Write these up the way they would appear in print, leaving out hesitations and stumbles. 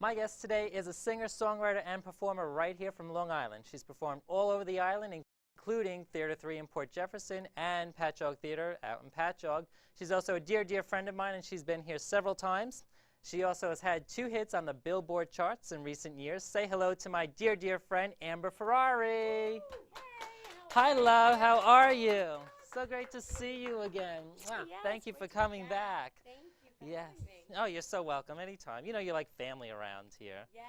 My guest today is a singer, songwriter, and performer right here from Long Island. She's performed all over the island, including Theater 3 in Port Jefferson and Patchogue Theater out in Patchogue. She's also a dear, dear friend of mine, and she's been here several times. She also has had 2 hits on the Billboard charts in recent years. Say hello to my dear, dear friend, Amber Ferrari. Hi, love. How are you? So great to see you again. Wow. Yes, thank you for coming back. Thank you for Yes. having me. Oh, you're so welcome anytime. You know you're like family around here. Yes,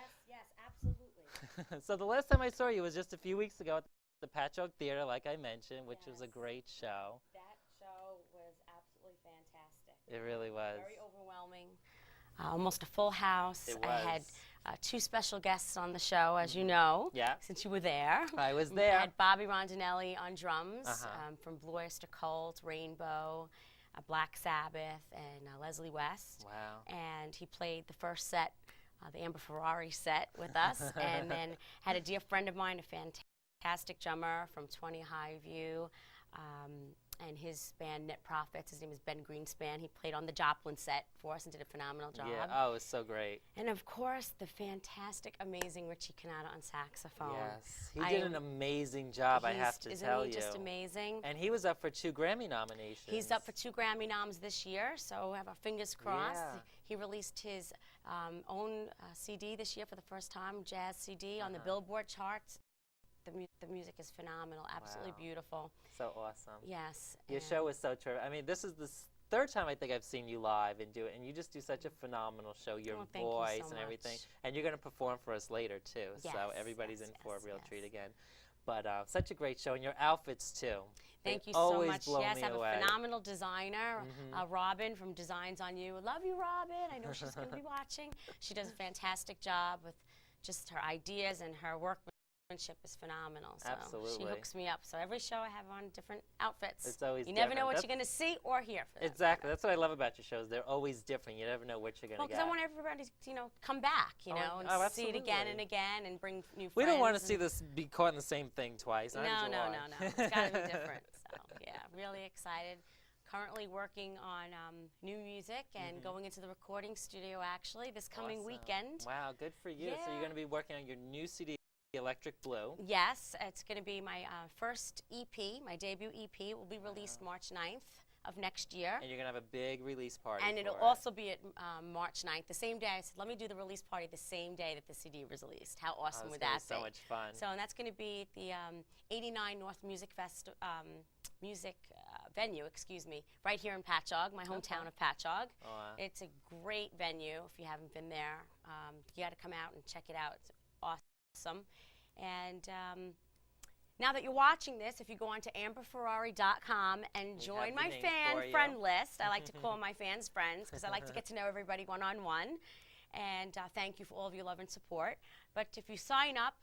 absolutely. So the last time I saw you was just a few weeks ago at the Patchogue Theater, like I mentioned, which was a great show. That show was absolutely fantastic. It really was. Very overwhelming. Almost a full house. It was. I had 2 special guests on the show, as you know, Yeah. since you were there. I was I there. had Bobby Rondinelli on drums Uh-huh. from Blue Oyster Cult, Rainbow, Black Sabbath, and Leslie West. Wow. And he played the first set, the Amber Ferrari set with us, and then had a dear friend of mine, a fantastic drummer from 20 Highview, and his band Net Profits. His name is Ben Greenspan. He played on the Joplin set for us and did a phenomenal job. Yeah. Oh, it was so great. And of course, the fantastic, amazing Richie Canada on saxophone. Yes. He did an amazing job, I have to tell you. Isn't he just amazing? And he was up for 2 Grammy nominations. He's up for 2 Grammy noms this year, so we have our fingers crossed. Yeah. He released his own CD this year for the first time, jazz CD, on the Billboard charts. The music is phenomenal, absolutely beautiful. So awesome. Yes. Your show was so terrific. I mean, this is the 3rd time I think I've seen you live and do it, and you just do such a phenomenal show. Your thank you voice so and everything, much. and you're going to perform for us later too. Yes, so everybody's yes, in for a real yes. treat again. But such a great show, and your outfits too. Thank you They so always much. blow Yes, me I have away. a phenomenal designer, Robin from Designs on You. Love you, Robin. I know she's going to be watching. She does a fantastic job with just her ideas, and her workmanship is phenomenal. So Absolutely. she hooks me up. So every show I have on different outfits. It's always You never know different. what you're going to see or hear for them. Exactly. That's what I love about your shows. They're always different. You never know what you're going to Well, get. because I want everybody to, come back, and see it again and again and bring new friends. We don't want to see this be caught in the same thing twice. No. It's got to be different. So, yeah, really excited. Currently working on new music and going into the recording studio, actually, this coming weekend. Wow, good for you. So you're going to be working on your new CD, Electric Blue. Yes, it's going to be my first EP, my debut EP. It will be released March 9th of next year. And you're going to have a big release party And it'll for also be at March 9th, the same day. I said, let me do the release party the same day that the CD was released. How awesome would that be? So much fun. So, and that's going to be at the 89 North Music venue, right here in Patchogue, my hometown of Patchogue. It's a great venue. If you haven't been there, you got to come out and check it out. It's awesome. And now that you're watching this, if you go on to amberferrari.com and join my friend list, I like to call my fans friends because I like to get to know everybody one-on-one. And thank you for all of your love and support. But if you sign up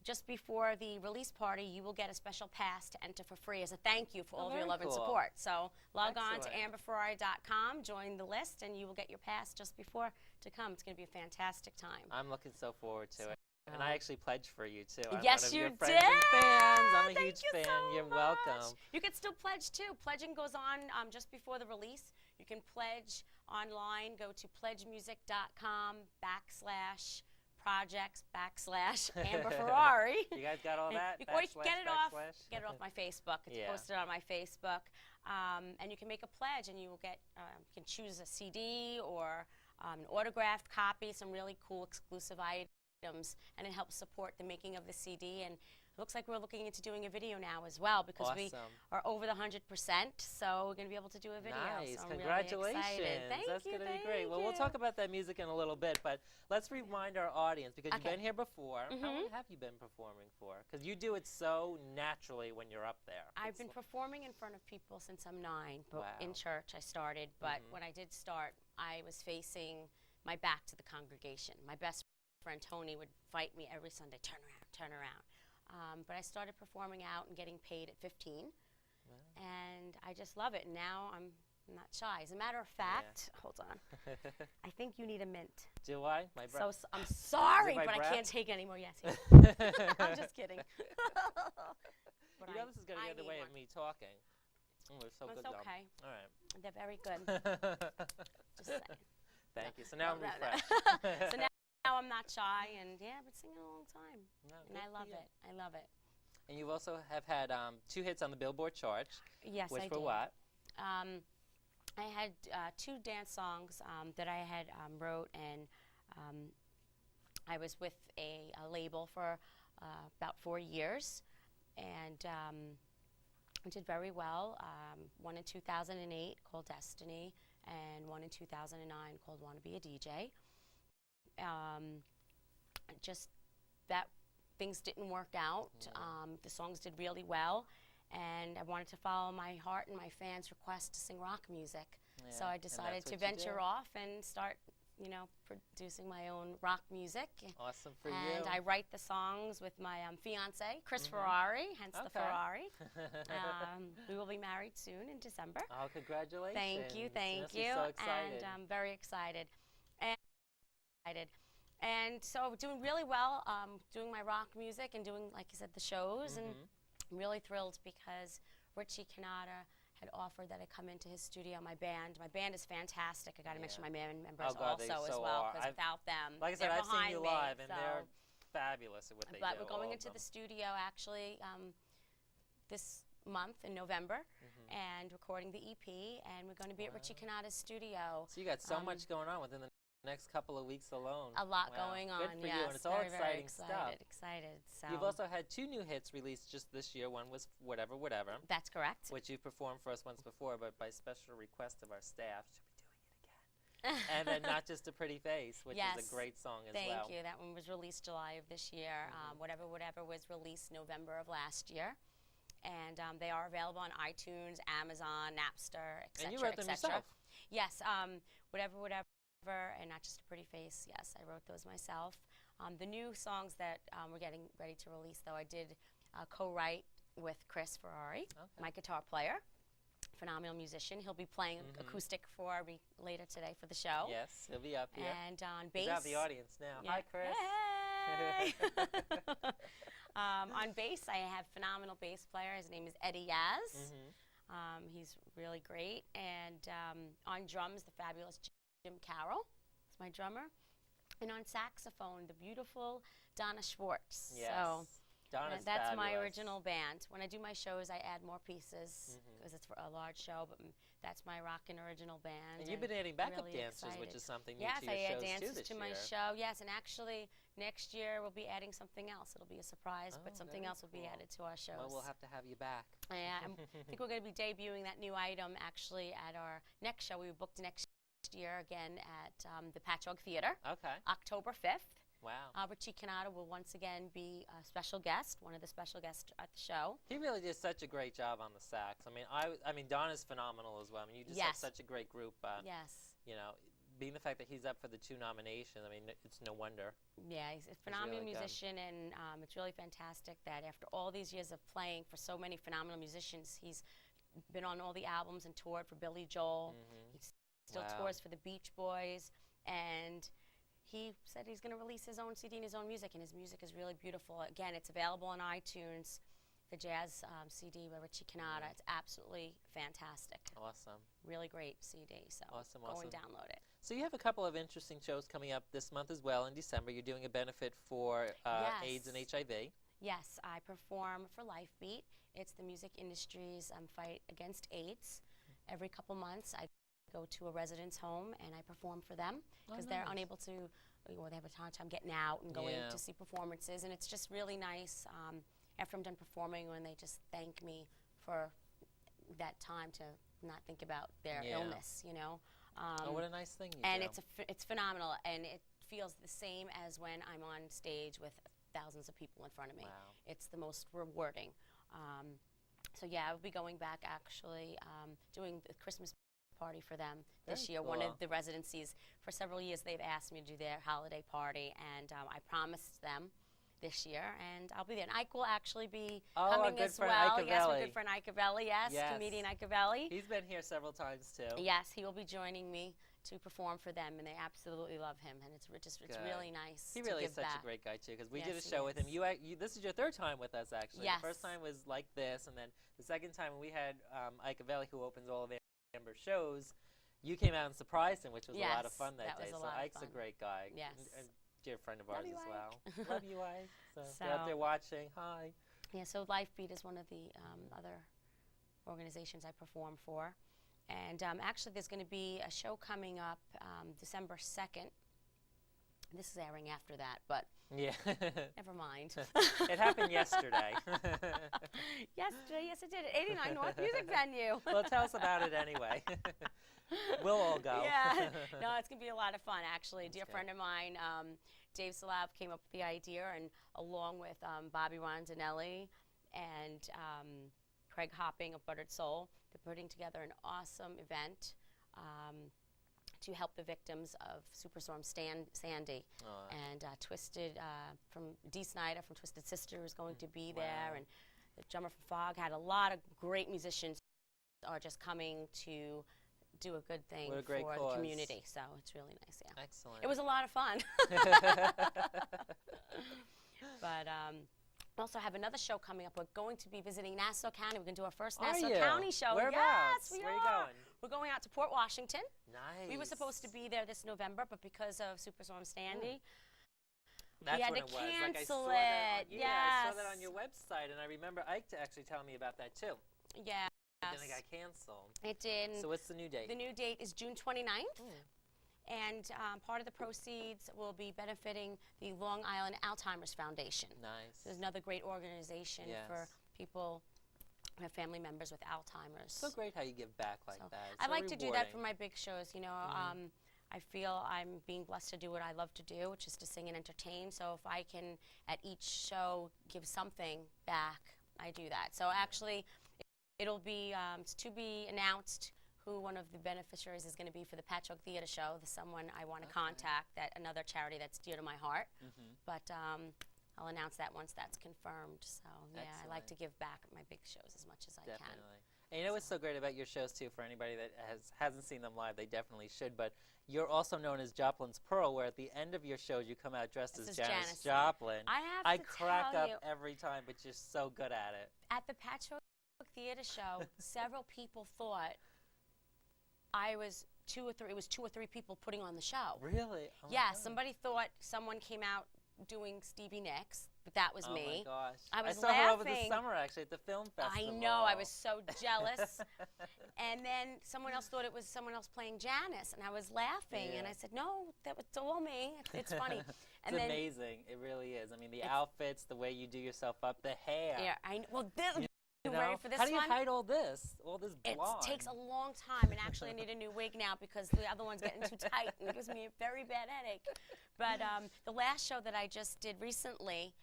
just before the release party, you will get a special pass to enter for free as a thank you for all of your love and support. So log on to amberferrari.com, join the list, and you will get your pass just before to come. It's going to be a fantastic time. I'm looking so forward to it. And I actually pledged for you, too. I'm Yes, one of you your did. friends and fans. I'm a Thank huge you fan. so You're much. welcome. You can still pledge, too. Pledging goes on just before the release. You can pledge online. Go to pledgemusic.com/projects/Amber Ferrari. You guys got all that? Or you can get it off my Facebook. It's Yeah. posted on my Facebook. And you can make a pledge, and you will get, you can choose a CD or an autographed copy, some really cool exclusive items, and it helps support the making of the CD. And it looks like we're looking into doing a video now as well, because we are over the 100%, so we're going to be able to do a video. Nice. So I'm Congratulations. really excited. That's going to be great. Thank Well, we'll you. talk about that music in a little bit, but let's remind our audience, because you've been here before. How long have you been performing for? Because you do it so naturally when you're up there. I've been performing in front of people since I'm 9, but in church I started. But when I did start, I was facing my back to the congregation. My best friend Tony would fight me every Sunday, turn around, turn around. But I started performing out and getting paid at 15, and I just love it. And now I'm not shy. As a matter of fact, hold on, I think you need a mint. Do I? My breath. So I'm sorry, my but breath? I can't take any more. Yes, I'm just kidding. You know this is going to get in the way of me talking. We're so good, It's okay. Though. All right. They're very good. Just saying. Thank you. So now I'm No. refreshed. So now now I'm not shy, and yeah, I've been singing a long time, No, and I love it. I love it. And you also have had 2 hits on the Billboard charts. Yes, which I were did. what? I had 2 dance songs that I had wrote, and I was with a label for about 4 years, and I did very well. One in 2008 called Destiny, and one in 2009 called Wanna Be a DJ. Just that things didn't work out. The songs did really well, and I wanted to follow my heart and my fans' request to sing rock music. Yeah, so I decided to venture off and start, producing my own rock music. Awesome for and you. And I write the songs with my fiance, Chris Ferrari, hence the Ferrari. We will be married soon in December. Oh, congratulations. Thank you, thank you. So excited. And I'm very excited. And so doing really well, doing my rock music and doing, like you said, the shows. And I'm really thrilled because Richie Cannata had offered that I come into his studio. My band is fantastic. I got to mention my band members also as well, because without them, like I said, I've seen you live, and so they're fabulous at what they do. But we're going into the studio actually this month in November and recording the EP, and we're going to be at Richie Cannata's studio. So you got so much going on within the next couple of weeks alone. A lot going on. Good for yes, you, and it's all very exciting stuff. Excited. So you've also had 2 new hits released just this year. One was Whatever, Whatever. That's correct. Which you've performed for us once before, but by special request of our staff, she'll be doing it again. And then Not Just a Pretty Face, which is a great song as well. Thank you. That one was released July of this year. Whatever, Whatever was released November of last year. And they are available on iTunes, Amazon, Napster, etc. And you wrote them yourself? Yes. Whatever, Whatever. And Not Just a Pretty Face, yes, I wrote those myself. The new songs that we're getting ready to release, though, I did co-write with Chris Ferrari, my guitar player, phenomenal musician. He'll be playing acoustic for me later today for the show. Yes, he'll be up here. And on bass. He's out the audience now. Hi, Chris. Hey! On bass, I have phenomenal bass player. His name is Eddie Yaz. He's really great. And on drums, the fabulous Jim Carroll is my drummer, and on saxophone, the beautiful Donna Schwartz. Yes, so Donna's that's fabulous. my original band. When I do my shows, I add more pieces because it's a large show, but that's my rockin' original band. And you've been adding backup really dancers, excited. which is something new yes, to your I add shows dances too this to year. my show. Yes, and actually next year we'll be adding something else. It'll be a surprise, but something else will be added to our shows. Well, we'll have to have you back. I think we're going to be debuting that new item actually at our next show. We were booked next year again at the Patchogue Theater. October 5th. Wow. Richie Cannata will once again be a special guest, one of the special guests at the show. He really did such a great job on the sax. I mean, Donna's phenomenal as well. I mean, you just have such a great group. Yes. You know, being the fact that he's up for the 2 nominations, I mean, it's no wonder. Yeah, he's a phenomenal musician, and it's really fantastic that after all these years of playing for so many phenomenal musicians, he's been on all the albums and toured for Billy Joel. He still tours for the Beach Boys, and he said he's going to release his own CD and his own music, and his music is really beautiful. Again, it's available on iTunes, the jazz CD by Richie Cannata. It's absolutely fantastic. Awesome. Really great CD, so go and download it. So you have a couple of interesting shows coming up this month as well. In December, you're doing a benefit for AIDS and HIV. Yes, I perform for Lifebeat. It's the music industry's fight against AIDS. Every couple months, I go to a residence home and I perform for them because they're unable to, they have a hard time getting out and going to see performances, and it's just really nice after I'm done performing when they just thank me for that time to not think about their illness, you know. Oh, what a nice thing you and do. it's phenomenal, and it feels the same as when I'm on stage with thousands of people in front of me. Wow. It's the most rewarding. So yeah, I'll be going back actually, doing the Christmas party for them this year. Cool. One of the residencies, for several years they've asked me to do their holiday party, and I promised them this year, and I'll be there. And Ike will actually be coming as well. Yes, my good friend Ike Avelli, yes, comedian Ike Avelli. He's been here several times too. Yes, he will be joining me to perform for them, and they absolutely love him, and it's really nice. He really is such a great guy too, because we did a show with him. This is your 3rd time with us, actually. Yes. The first time was like this, and then the second time when we had Ike Avelli, who opens all of Amber's shows, you came out and surprised him, which was a lot of fun that day. So Ike's a great guy. Yes. And dear friend of ours Love you, as well. Ike. Love you, Ike. So, if So- you're out there watching, hi. Yeah, so Lifebeat is one of the other organizations I perform for. And actually, there's going to be a show coming up December 2nd. This is airing after that, but Yeah. never mind. It happened yesterday. Yesterday, yes it did, at 89 North Music Venue. Well, tell us about it anyway. We'll all go. Yeah, no, it's going to be a lot of fun, actually. A dear good. friend of mine, Dave Salav, came up with the idea, and along with Bobby Rondinelli and Craig Hopping of Buttered Soul, they're putting together an awesome event to help the victims of Superstorm Sandy. And Twisted, from Dee Snider from Twisted Sister is going to be there, and the drummer from Fog had a lot of great musicians are just coming to do a good thing What a great for cause. the community. So it's really nice, yeah. Excellent. It was a lot of fun. But also have another show coming up. We're going to be visiting Nassau County. We're going to do our first Nassau County show. Whereabouts? Yes, we Where are. are you going? We're going out to Port Washington. Nice. We were supposed to be there this November, but because of Superstorm Sandy, That's we had when to it was. Like I cancel saw that it. on, I saw that Yes. on your website, and I remember Ike to actually tell me about that too. yes, Then it got canceled. it did. So what's the new date? The new date is June 29th. And part of the proceeds will be benefiting the Long Island Alzheimer's Foundation. Nice. There's another great organization for Yes. people who have family members with Alzheimer's. So great how you give back like So that. It's I so like to do that for rewarding. my big shows. You know, I feel I'm being blessed to do what I love to do, which is to sing and entertain. So if I can, at each show, give something back, I do that. So actually, it'll be it's to be announced who one of the beneficiaries is going to be for the Patchogue Theater Show. There's someone I want to contact, that another charity that's dear to my heart. But I'll announce that once that's confirmed. So yeah, I like to give back at my big shows as much as I can. Definitely. And you know what's so great about your shows too, for anybody that hasn't seen them live, they definitely should, but you're also known as Joplin's Pearl, where at the end of your shows you come out dressed as Janis Joplin. I crack tell up you, every time, but you're so good at it. at the Patchogue Theater Show, several people thought I was it was two or three people putting on the show. Really? Oh my Yeah, God. somebody thought someone came out doing Stevie Nicks, but that was me. Oh my gosh. I was saw her over the laughing. summer actually at the film festival. I know, I was so jealous. And then someone else thought it was someone else playing Janis, and I was laughing, and I said, no, that was all me. It's funny. It's amazing. It really is. I mean, the outfits, the way you do yourself up, the hair. Yeah, well, You ready know? for this How do you one? hide all this blonde? It takes a long time, and actually I need a new wig now because the other one's getting too tight, and it gives me a very bad headache. But the last show that I just did recently,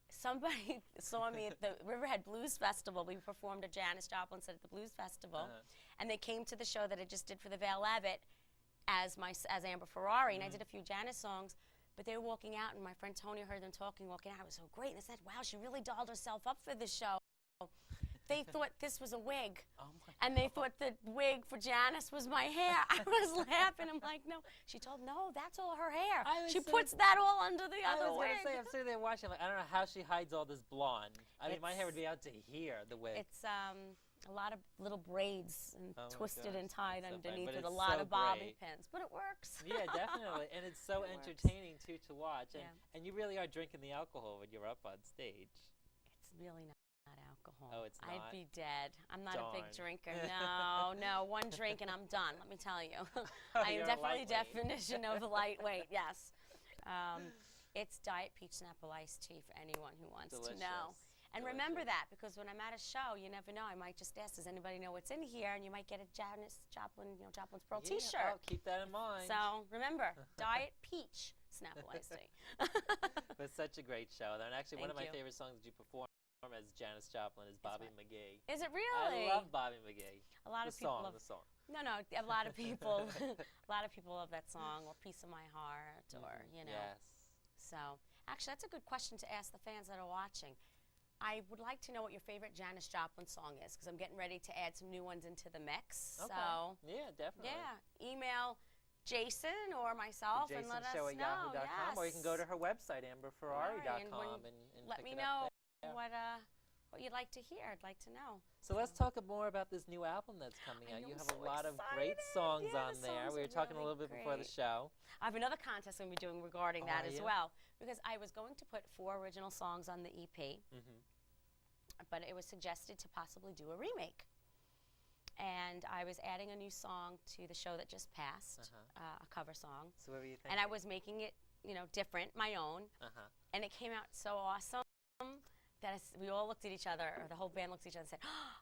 somebody saw me at the Riverhead Blues Festival. We performed a Janis Joplin set at the Blues Festival, and they came to the show that I just did for the Vale Abbott as Amber Ferrari, and I did a few Janis songs. But they were walking out, and my friend Tony heard them walking out. It was so great, and I said, wow, she really dolled herself up for this show. They thought this was a wig, and they thought the wig for Janis was my hair. I was laughing. I'm like, no. She told, no, that's all her hair. She puts that all under the other wig. I'm sitting there watching. Like, I don't know how she hides all this blonde. I mean, my hair would be out to here, the wig. It's a lot of little braids and twisted and tied so underneath funny, with a but lot it's of so bobby great. pins. But it works. Yeah, definitely. And it's so It entertaining, too, to watch. And, Yeah. and you really are drinking the alcohol when you're up on stage. It's really not alcohol. Oh, it's not? I'd be dead. I'm not a big Darn. drinker. No, one drink and I'm done, let me tell you. I You're am a definitely lightweight. definition of a lightweight, yes. It's Diet Peach Snapple iced tea for anyone who wants to know. And remember that, because when I'm at a show, you never know. I might just ask, does anybody know what's in here? And you might get a Janis Joplin, Joplin's Pearl T-shirt. Oh, keep that in mind. So remember, Diet Peach Snapple iced tea. But such a great show. And actually, one of my Thank you. favorite songs that you perform as Janis Joplin is Bobby McGee. Is it really? I love Bobby McGee. A lot of people love the song. No, a lot of people, love that song, or Piece of My Heart, or you know. Yes. So actually, that's a good question to ask the fans that are watching. I would like to know what your favorite Janis Joplin song is, because I'm getting ready to add some new ones into the mix. Okay. So yeah, definitely. yeah, email Jason or myself and let us know. JasonShow@yahoo.com, or you can go to her website, amberferrari.com, and let pick me it up know there. what what you'd like to hear. I'd like to know. So let's talk more about this new album that's coming out. You have a lot of great songs on there. We were talking a little bit before the show. I have another contest I'm going to be doing regarding that as well, because I was going to put 4 original songs on the EP, but it was suggested to possibly do a remake. And I was adding a new song to the show that just passed, a cover song. So what were you thinking? And I was making it, you know, different, my own. And it came out so awesome that we all looked at each other, or the whole band looked at each other and said, oh,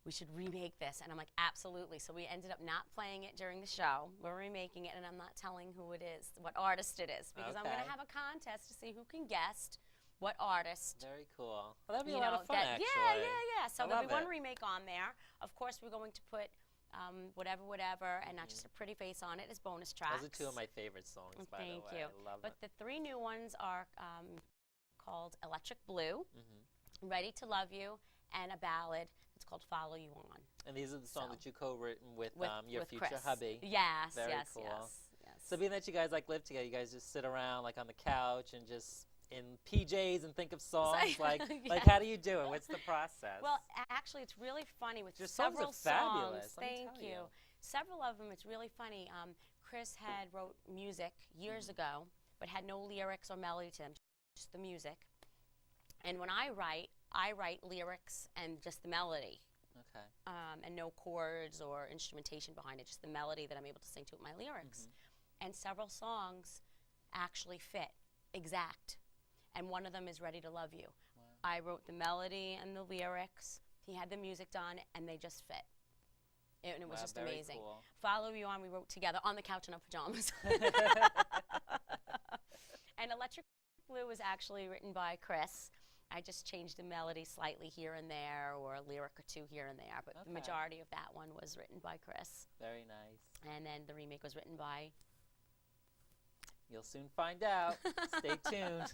we should remake this. And I'm like, absolutely. So we ended up not playing it during the show. We're remaking it, and I'm not telling who it is, what artist it is, because I'm going to have a contest to see who can guess what artist. Very cool. Well, that'd be a lot of fun, actually. Yeah. So there'll be one remake on there. Of course, we're going to put whatever, and not just a pretty face on it as bonus tracks. Those are 2 of my favorite songs, by the way. Thank you. I love But the 3 new ones are called Electric Blue, Ready to Love You, and a ballad. It's called Follow You On. And these are the songs that you co-written with your future Chris. hubby. Yes, Very cool. Yes. So being that you guys live together, you guys just sit around on the couch and just in PJs and think of songs. Like how do you do it? What's the process? Well, actually, it's really funny with your several songs are fabulous. Thank you. Several of them, it's really funny. Chris had wrote music years ago, but had no lyrics or melody to them, just the music. And when I write lyrics and just the melody. Okay. And no chords or instrumentation behind it, just the melody that I'm able to sing to with my lyrics. And several songs actually fit exact. And one of them is Ready to Love You. Wow. I wrote the melody and the lyrics. He had the music done, and they just fit. And it was just amazing. Cool. Follow You On, we wrote together on the couch in our pajamas. And Electric Blue was actually written by Chris. I just changed the melody slightly here and there, or a lyric or 2 here and there, but the majority of that one was written by Chris. Very nice. And then the remake was written by... You'll soon find out. Stay tuned.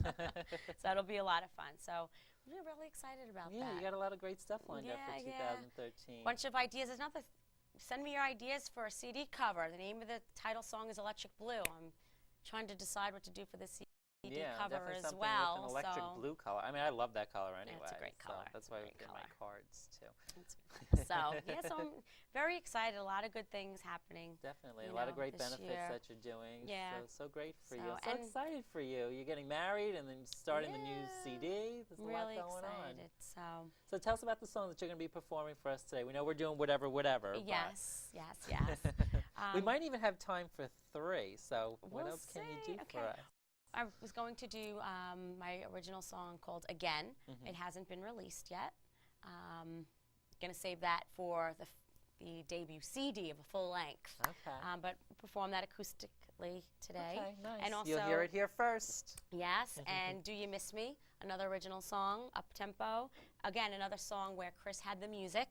So it'll be a lot of fun. So we're really excited about that. Yeah, you got a lot of great stuff lined up for 2013. Bunch of ideas. There's another. Send me your ideas for a CD cover. The name of the title song is Electric Blue. I'm trying to decide what to do for the CD cover as well. With an electric blue color. I mean, I love that color anyway. It's a great color. So that's why we get my cards too. So I'm very excited. A lot of good things happening. Definitely, a lot of great benefits that you're doing. Yeah, so great for you. I'm so excited for you. You're getting married and then starting the new CD. There's a lot going on. So tell us about the song that you're going to be performing for us today. We know we're doing whatever. Yes. We might even have time for 3. So what else can you do for us? I was going to do my original song called Again. It hasn't been released yet. Going to save that for the debut CD of a full length. Okay. But perform that acoustically today. Okay, nice. And also, you'll hear it here first. Yes, and Do You Miss Me? Another original song, up-tempo. Again, another song where Chris had the music,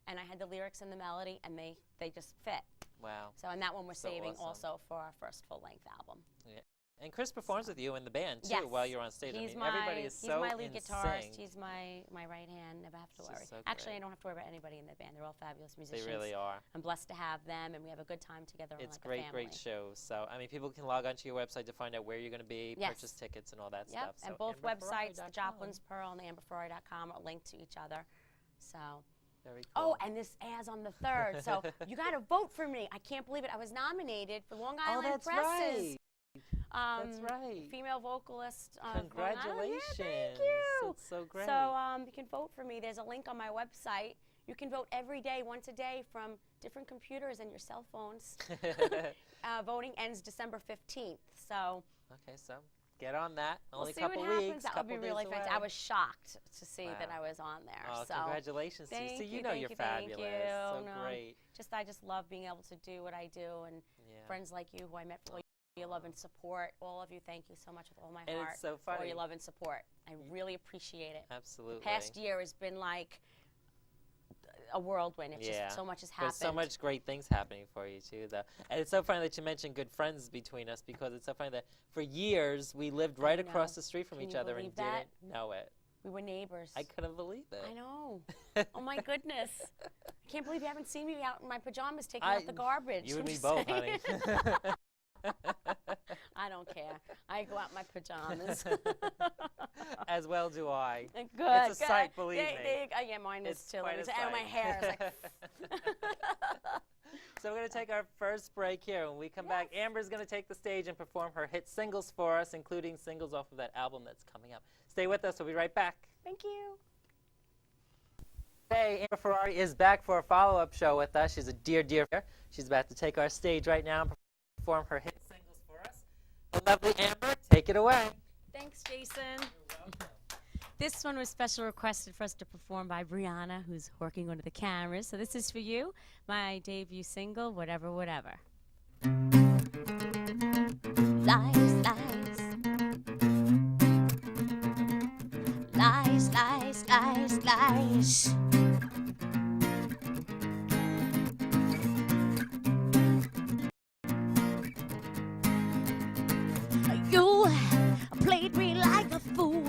and I had the lyrics and the melody, and they just fit. Wow. So, and that one we're saving also for our first full-length album. Yeah. And Chris performs with you in the band, too, while you're on stage. He's everybody is so my lead guitarist. He's my right hand. Never have to worry. Actually, I don't have to worry about anybody in the band. They're all fabulous musicians. They really are. I'm blessed to have them, and we have a good time together like a family. It's great shows. So, I mean, people can log onto your website to find out where you're going to be, purchase tickets, and all that stuff. So and both websites, the Joplin's Pearl and the AmberFerrari.com, are linked to each other. So... Very cool. Oh, and this airs on the 3rd, so you got to vote for me. I can't believe it. I was nominated for Long Island Presses. Right. That's right. Female vocalist. Congratulations. Yeah, thank you. It's so great. So you can vote for me. There's a link on my website. You can vote every day, once a day, from different computers and your cell phones. Voting ends December 15th. So. Okay, so get on that. Only a couple weeks. That would be really fantastic. I was shocked to see that I was on there. Oh, so congratulations to you. So you know you're fabulous. So great. I just love being able to do what I do, and friends like you who I met for your love and support. All of you, thank you so much with all my heart it's so funny. for your love and support. I really appreciate it. Absolutely. The past year has been like a whirlwind. It's just so much has happened. There's so much great things happening for you too, though. And it's so funny that you mentioned good friends between us, because it's so funny that for years we lived right across the street from each other and didn't know it. We were neighbors. I couldn't believe it. I know. Oh my goodness. I can't believe you haven't seen me out in my pajamas taking out the garbage. You and me both, honey. I don't care. I go out in my pajamas. As well do I. Good. It's a sight, believe me. Yeah, mine is too. quite a And my sight. hair is like. So we're going to take our first break here. When we come back, Amber's going to take the stage and perform her hit singles for us, including singles off of that album that's coming up. Stay with us. We'll be right back. Thank you. Hey, Amber Ferrari is back for a follow-up show with us. She's a dear friend. She's about to take our stage right now and perform her hit singles for us. The lovely Amber, take it away. Thanks, Jason. You're welcome. This one was special requested for us to perform by Brianna, who's working under the cameras. So this is for you, my debut single, Whatever, Whatever. Lies, lies. Lies, lies, lies, lies. You played me like a fool,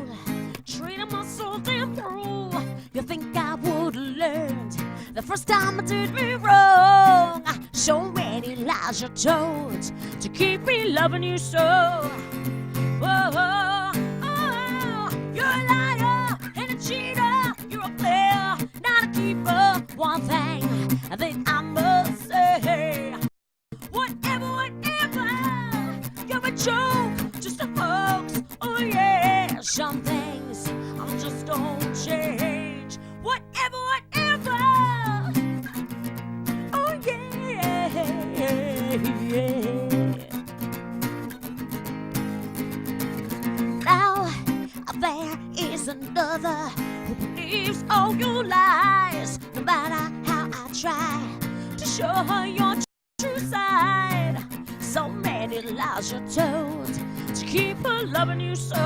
treated my soul damn cruel. You think I would have learned the first time I did me wrong? So many lies you told to keep me loving you so. Oh, oh, oh, you're a liar and a cheater. You're a player, not a keeper. One thing that I must say, whatever, whatever, you're a joke, just a hoax. Oh yeah, some things I just don't change. Whatever, whatever. Oh yeah, Now there is another who believes all your lies. No matter how I try to show her your true side, so many lies you're told to keep her loving you so.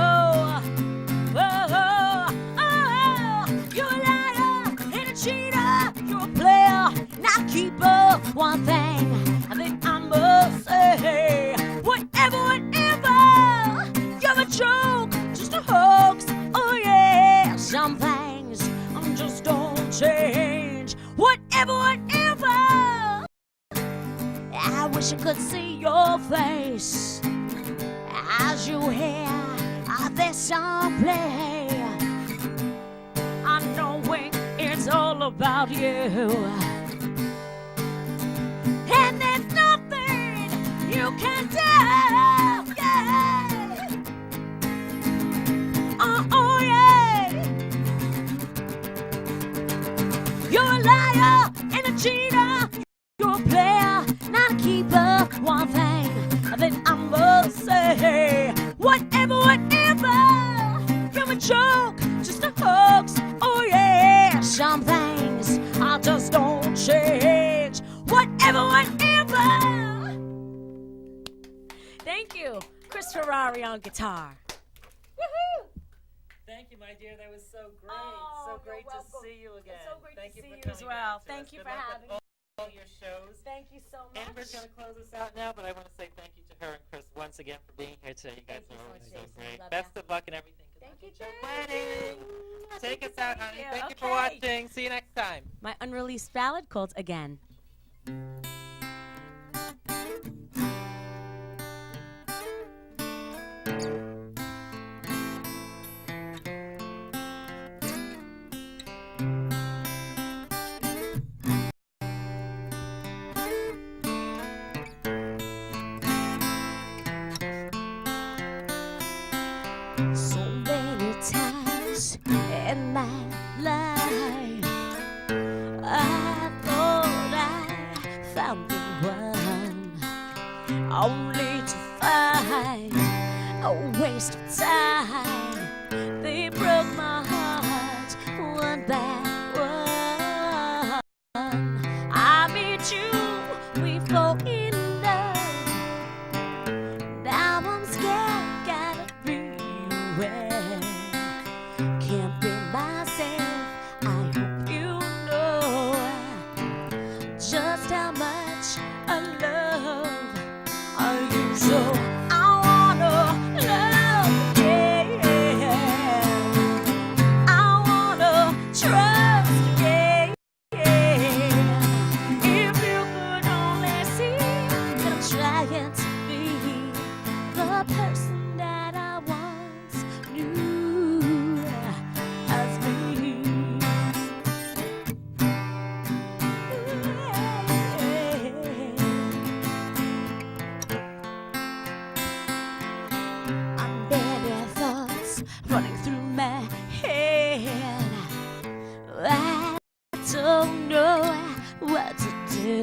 Oh, oh, oh, you're a liar and a cheater. You're a player, not a keeper. One thing that I must say, whatever, whatever, you're a joke, just a hoax. Oh yeah, some things just don't change. Whatever, whatever. I wish I could see your face as you hear this song play. I know it's all about you, and there's nothing you can do. Yeah. Oh yeah. You're a liar and a cheater. You're a player, not a keeper. One thing that I must say, whatever, whatever. You're a joke, just a hoax. Oh yeah, some things I just don't change. Whatever, whatever. Thank you, Chris Ferrari on guitar. Woohoo! Thank you, my dear. That was so great. Oh, so great you're to welcome. see you again. It's so great Thank to you see for you as coming well. back to Thank us. you Good for luck having with me. all your shows. Thank you so much. Amber's going to close us out now, but I want to say thank you to her and Chris once again for being here today. You guys Thank you are so always much, so Jason. great. Love Best ya. of luck and everything. Good Thank luck you, at your Jay. wedding. Take us out, honey. Thank you for Okay. watching. See you next time. My unreleased ballad called Again. So many times in my life I thought I found the one, only to find a waste of time. They broke my heart one by one. I met you, we fall in love. Now I'm scared, gotta be aware. Can't be myself, I hope you know just how much I love you. So I wanna love again. I wanna trust again. If you could only see that I'm trying to be the what to do.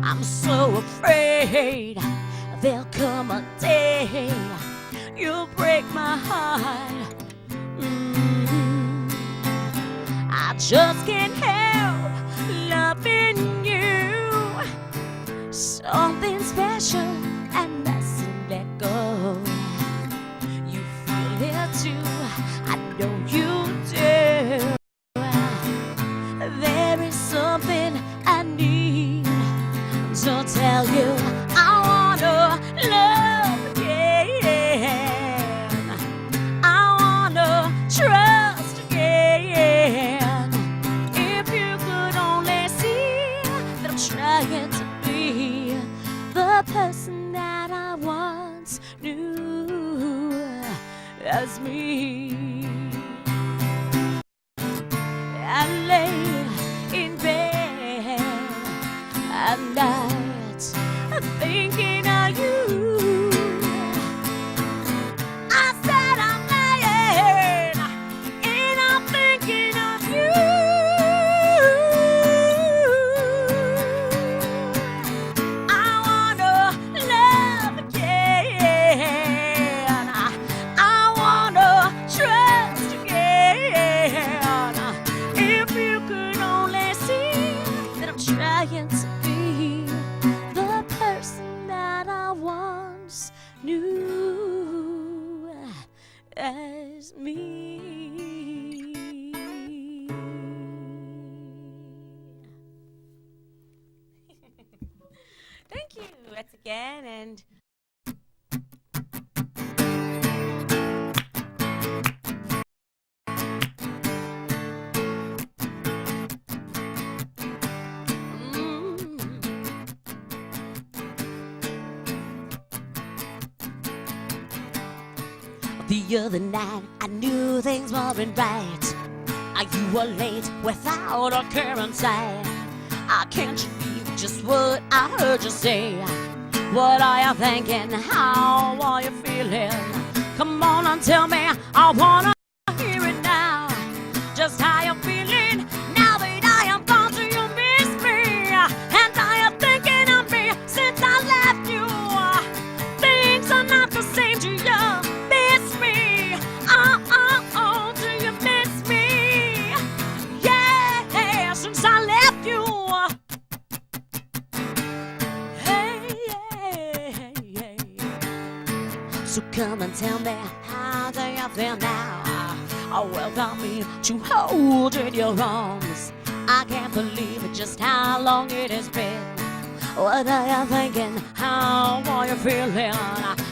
I'm so afraid there'll come a day you'll break my heart. I just can't help loving you. Something special and mustn't let go. You feel it too, I know you do. There is something I need to tell you. I wanna love again. I wanna trust again. If you could only see that I'm trying to be the person that I once knew as me. I lay in bed at night thinking of you. I said I'm laying and I'm thinking of you. I wanna love again. I wanna trust again. If you could only see that I'm trying to be the person that I once knew as me. Thank you. That's again and. The other night, I knew things weren't right. You were late without a care in sight. Can't you believe just what I heard you say? What are you thinking? How are you feeling? Come on and tell me, I wanna hear it now. Just how you feeling now that I am gone? Do you miss me? And are you thinking of me since I left you? Things are not the same, do you miss me? Oh, do you miss me? Yeah, since I left you. So come and tell me, how do you feel now? Welcome me to hold in your arms. I can't believe it, just how long it has been. What are you thinking? How are you feeling?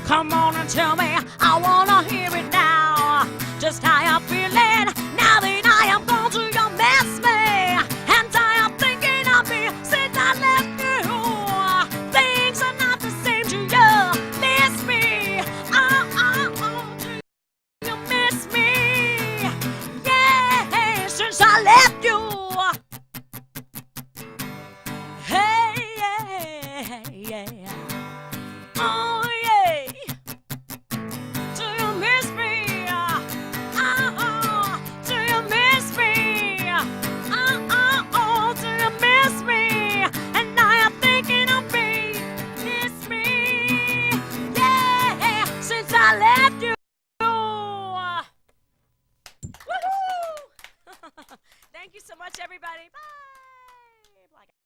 Come on and tell me, I wanna hear it now. Just how you feeling now that I am gone? Do you miss me? And I am thinking of me since I left you. Things are not the same, do you miss me? Do you miss me? Yeah, since I left you. Oh yeah. Do you miss me? Do you miss me? Do you miss me? And I am thinking of me. Miss me? Yeah, since I left you. Woohoo! Thank you so much, everybody. Bye.